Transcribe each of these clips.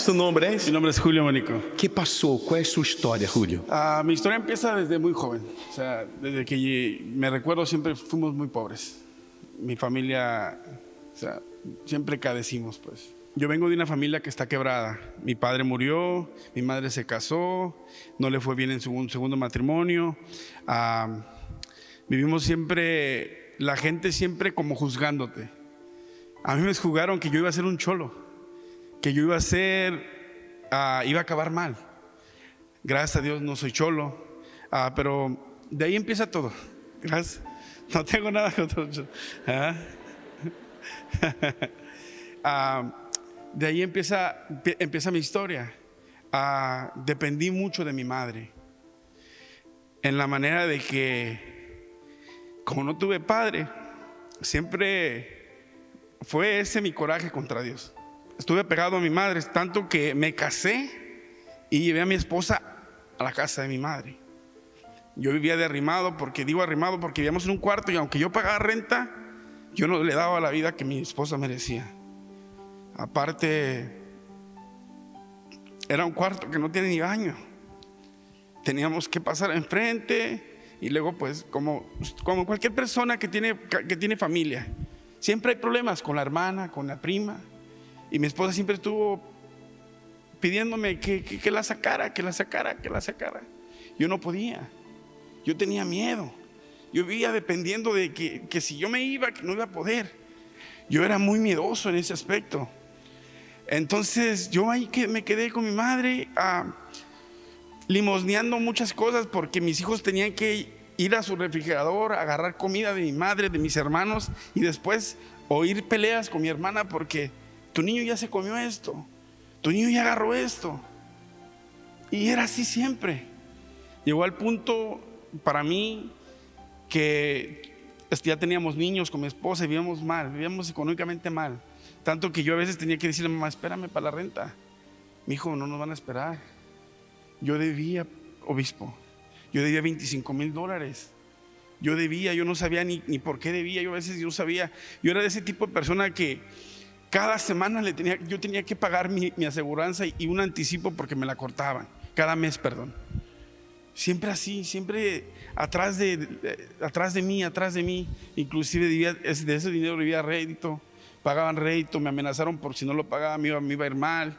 tu nombre es? Mi nombre es Julio Mónico. ¿Qué pasó? ¿Cuál es su historia, Julio? Mi historia empieza desde muy joven. O sea, desde que me recuerdo siempre fuimos muy pobres. Mi familia, o sea, siempre cadecimos, pues. Yo vengo de una familia que está quebrada. Mi padre murió, mi madre se casó, no le fue bien en su segundo matrimonio. Vivimos siempre, la gente siempre como juzgándote. A mí me juzgaron que yo iba a ser un cholo, que yo iba a acabar mal. Gracias a Dios no soy cholo, pero de ahí empieza todo. Gracias. No tengo nada contra cholo. De ahí empieza mi historia. Dependí mucho de mi madre, en la manera de que, como no tuve padre, siempre fue ese mi coraje contra Dios. Estuve pegado a mi madre, tanto que me casé y llevé a mi esposa a la casa de mi madre. Yo vivía de arrimado, porque vivíamos en un cuarto, y aunque yo pagaba renta, yo no le daba la vida que mi esposa merecía. Aparte, era un cuarto que no tiene ni baño. Teníamos que pasar enfrente, y luego pues como cualquier persona que tiene familia, siempre hay problemas con la hermana, con la prima. Y mi esposa siempre estuvo pidiéndome que la sacara. Yo no podía. Yo tenía miedo. Yo vivía dependiendo de que si yo me iba, que no iba a poder. Yo era muy miedoso en ese aspecto. Entonces yo ahí me quedé con mi madre, limosneando muchas cosas, porque mis hijos tenían que ir a su refrigerador a agarrar comida de mi madre, de mis hermanos, y después oír peleas con mi hermana porque tu niño ya se comió esto, tu niño ya agarró esto. Y era así siempre. Llegó al punto para mí que ya teníamos niños con mi esposa y vivíamos económicamente mal. Tanto que yo a veces tenía que decirle: mamá, espérame para la renta. Mi hijo, no nos van a esperar. Yo debía, obispo, yo debía $25,000. Yo no sabía ni por qué debía. Yo a veces yo sabía, yo era de ese tipo de persona que cada semana yo tenía que pagar mi aseguranza y un anticipo porque me la cortaban, cada mes, perdón. Siempre así, siempre atrás de mí, inclusive de ese dinero debía rédito, pagaban rédito, me amenazaron por si no lo pagaba me iba a ir mal.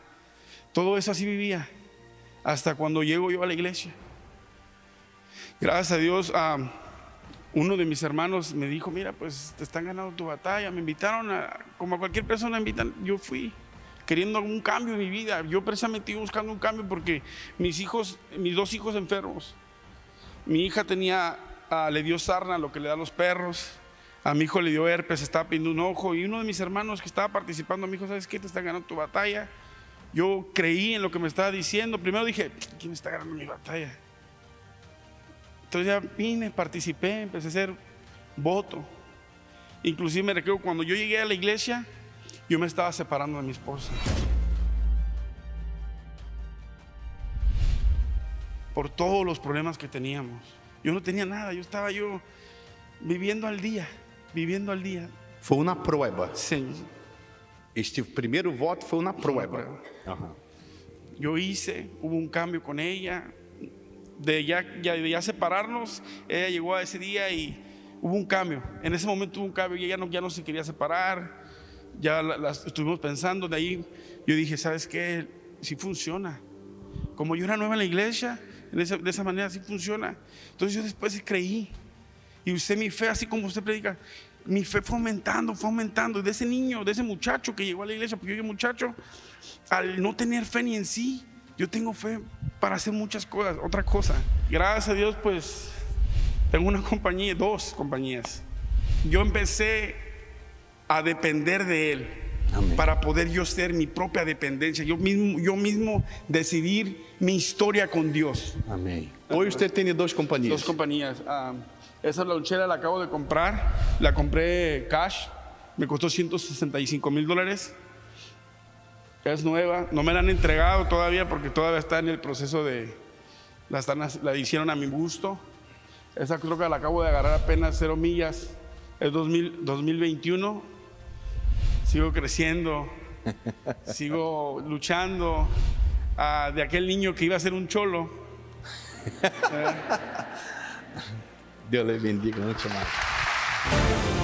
Todo eso así vivía, hasta cuando llego yo a la iglesia. Gracias a Dios, uno de mis hermanos me dijo: mira, pues te están ganando tu batalla. Me invitaron, como a cualquier persona invitan. Yo fui queriendo un cambio en mi vida. Yo precisamente iba buscando un cambio porque mis dos hijos enfermos. Mi hija le dio sarna, lo que le da a los perros. A mi hijo le dio herpes, estaba pidiendo un ojo. Y uno de mis hermanos que estaba participando me dijo: ¿sabes qué? Te están ganando tu batalla. Yo creí en lo que me estaba diciendo. Primero dije: ¿quién está ganando mi batalla? Entonces ya vine, participé, empecé a hacer voto. Inclusive me recuerdo cuando yo llegué a la iglesia, yo me estaba separando de mi esposa. Por todos los problemas que teníamos. Yo no tenía nada, yo estaba viviendo al día. Foi uma prueba. Sim. Este primeiro voto foi uma prueba. Uhum. Yo hubo un cambio con ella. De ya separarnos, ella llegó a ese día y hubo un cambio. En ese momento hubo un cambio y ella ya no se quería separar. Ya estuvimos pensando. De ahí yo dije: ¿sabes qué? Sí funciona. Como yo era nueva en la iglesia, de esa manera sí funciona. Entonces yo después creí. Y mi fe, así como usted predica, mi fe fue aumentando. De ese niño, de ese muchacho que llegó a la iglesia, porque yo muchacho, al no tener fe ni en sí, yo tengo fe para hacer muchas cosas, otra cosa. Gracias a Dios, pues, tengo dos compañías. Yo empecé a depender de Él. Amén. Para poder yo ser mi propia dependencia. Yo mismo decidir mi historia con Dios. Amén. Hoy usted tiene dos compañías. Dos compañías. Esa lonchera la acabo de comprar. La compré cash. Me costó $165,000. Es nueva, no me la han entregado todavía porque todavía está en el proceso la hicieron a mi gusto. Esa creo que la acabo de agarrar apenas 0 millas. Es 2021. Sigo creciendo. Sigo luchando de aquel niño que iba a ser un cholo. Dios les bendiga mucho más.